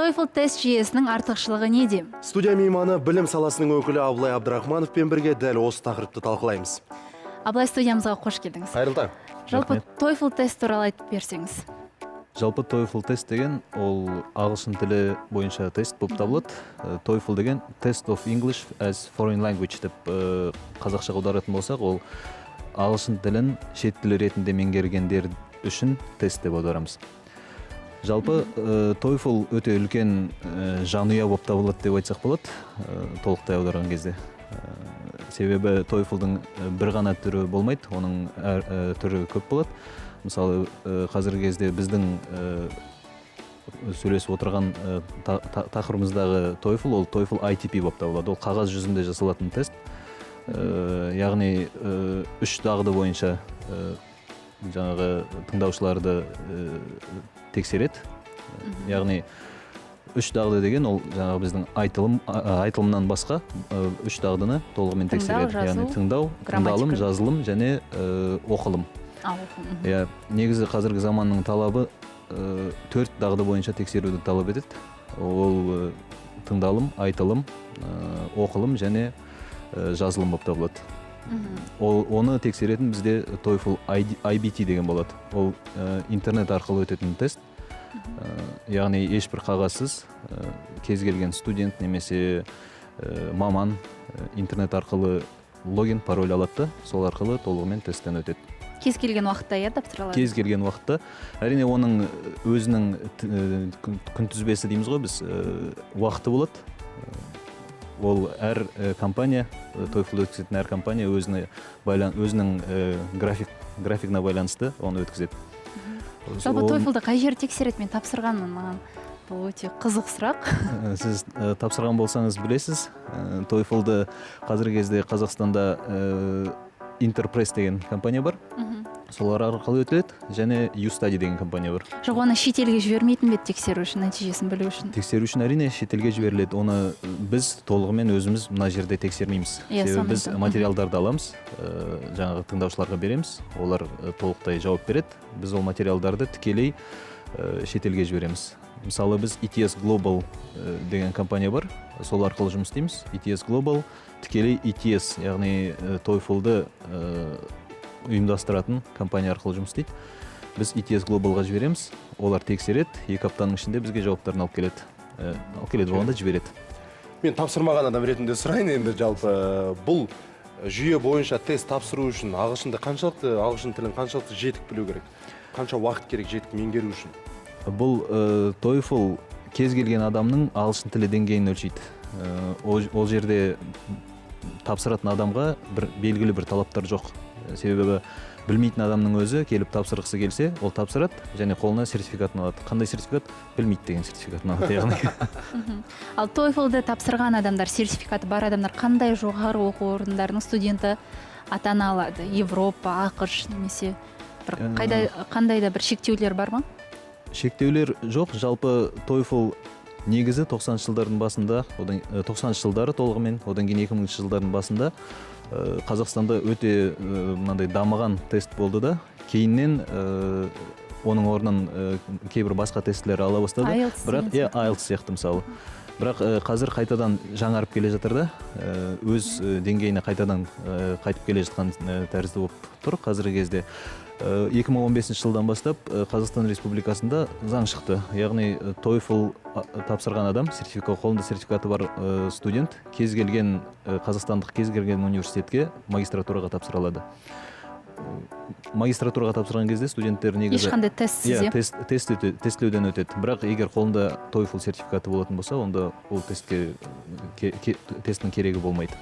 TOEFL тест жүйесінің артықшылығы неде? Студия мейманы білім саласының өкілі Абылай Абдрахмановпен бірге дәл осы тақырыпты талқылаймыз. Абылай, студиямызға қош келдіңіз. Қайырлы таң. Жалпы TOEFL тест туралы айтып берсеңіз. Жалпы TOEFL тест деген ол ағылшын тілі бойынша тест болып табылады. TOEFL деген Test of English as Foreign Language деп қазақшаға аударатын болсақ, ол ағылшын тілін шет тілі ретінде меңгергендер үшін тест деп аударамыз. Жалпы TOEFL өте үлкен жанұя болып табылады деп айтсақ болады, толықтай аударған кезде. Себебі TOEFL-дың бір ғана түрі болмайды, оның түрі көп болады. Мысалы, қазіргі кезде біздің сөйлесіп отырған тақырыбымыздағы TOEFL, ол TOEFL ITP болып табылады. Ол қағаз жүзінде жасалатын тест. Яғни 3 дағды бойынша жаңағы тыңдаушыларды тексереді. Яғни 3 дағды деген ол жаңағы біздің айтылымнан басқа 3 дағдыны толығымен тексереді. Яғни тыңдау, тыңдалым, жазылым және оқылым. Негізі қазіргі заманның талабы 4 дағды бойынша тексеруді талап етеді. Ол тыңдалым, айтылым, оқылым және жазылым болып табылады. Оны тексеретін бізде TOEFL IBT деген болады. Ол интернет арқылы өтетін тест. Яғни ешбір қағазсыз кез келген студент немесе маман интернет арқылы логин, пароль алады, сол арқылы толығымен тесттен өтеді. Кез келген уақытта тапсырылады? Кез келген уақытта. Әрине оның өзінің күнтізбесі дейміз ғой, біз уақыты болады. Ол әр компания, TOEFL өткізетін әр компания өзінің графигына байланысты оны өткізеді. Жалпы TOEFL-ды қай жер тексереді? Мен тапсырғанмын, маған бұл өте қызық сұрақ. Сіз тапсырған болсаңыз білесіз, TOEFL-ды қазіргі кезде Қазақстанда Интерпресс деген компания бар. Солар арқылы өтіледі, және YouStudy деген компания бар. Жоқ, оны шетелге жібермейтін бе тексеру үшін, нәтижесін білу үшін? Тексеру үшін әрине шетелге жіберіледі. Оны біз толығымен өзіміз мына жерде тексермейміз. Себебі біз материалдарды аламыз, жаңағы тыңдаушыларға береміз, олар толықтай жауап береді. Біз ол материалдарды тікелей шетелге жібереміз. Мысалы, біз ETS Global деген компания бар, сол арқылы жұмыс істейміз. ETS Global тікелей ETS, яғни TOEFL-ды ұйымдастыратын компания арқылы жұмыс істейді. Біз ETS Global-ға жібереміз, олар тексереді, 2 аптаның ішінде бізге жауаптарын алып келеді. Болғанда жібереді. Мен тапсырмаған адам ретінде сұрайын енді, жалпы бұл жүйе бойынша тест тапсыру үшін ағылшын тілін қаншалықты жетік білу керек? Қанша уақыт керек жетік меңгеру үшін? Бұл TOEFL кез келген адамның ағылшын тілі деңгейін өлшейді. Ол жерде тапсыратын адамға белгілі бір талаптар жоқ. Себебі білмейтін адамның өзі келіп тапсырғысы келсе, ол тапсырады және қолына сертификатын алады. Қандай сертификат? Білмейді деген сертификатын алады, яғни. Ал TOEFL-ды тапсырған адамдар, сертификаты бар адамдар қандай жоғары оқу орындарының студенті атана алады? Европа, ақш немесе қандай да бір шектеулер бар ма? Шектеулер жоқ. Жалпы TOEFL негізі 90-шы жылдардың басында, 90-шы жылдары толығымен, одан кейін 2000-шы жылдардың басында Қазақстанда өте дамыған тест болды да, кейіннен оның орнын кейбір басқа тестілер ала бастады. IELTS сияқты мысалы. Бірақ қазір қайтадан жаңарып келе жатыр да, өз деңгейіне қайтадан қайтып келе жатқан тәрізді болып тұр қазіргі кезде. 2015 жылдан бастап Қазақстан Республикасында заң шықты. Яғни TOEFL тапсырған адам, қолында сертификаты бар студент, қазақстандық кез келген университетке магистратураға тапсыра алады. Магистратураға тапсырған кезде студенттер негізі ешқандай тестлеуден өтеді. Бірақ егер қолында TOEFL сертификаты болатын болса, онда ол тесттің керегі болмайды.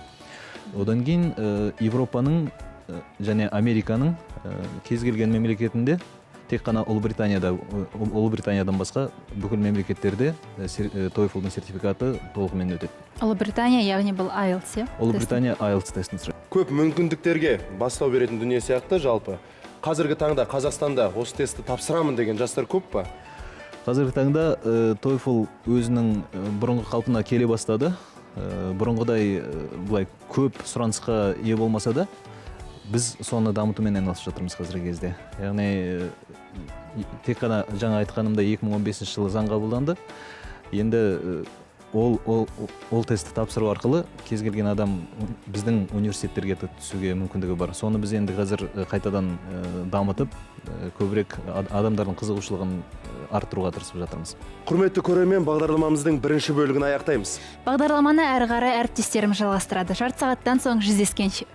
Одан кейін Европаның және Американың кез келген мемлекетінде, тек қана Ұлыбританиядан басқа бүкіл мемлекеттерде TOEFL-дың сертификаты толығымен өтеді. Ұлыбритания, яғни бұл IELTS? Ұлыбритания IELTS тестін сұрайды. Көп мүмкіндіктерге бастау беретін дүние сияқты, жалпы қазіргі таңда Қазақстанда осы тестті тапсырамын деген жастар көп па? Қазіргі таңда TOEFL өзінің бұрынғы қалпына келе бастады. Бұрынғыдай бұлай көп сұранысқа ие болмаса да, біз соны дамытумен айналысып жатырмыз қазіргі кезде. Яғни тек қана жаңа айтқанымда 2015 жылы заң қабылданды. Енді ол тестті тапсыру арқылы кез келген адам біздің университеттерге түсуге мүмкіндігі бар. Соны біз енді қазір қайтадан дамытып, көбірек адамдардың қызығушылығын арттыруға тырысып жатырмыз. Құрметті көрермен, бағдарламамыздың бірінші бөлігін аяқтаймыз. Бағдарламаны әрі қарай әріптестерім жалғастырады. Жарты сағаттан соң жүздескенше.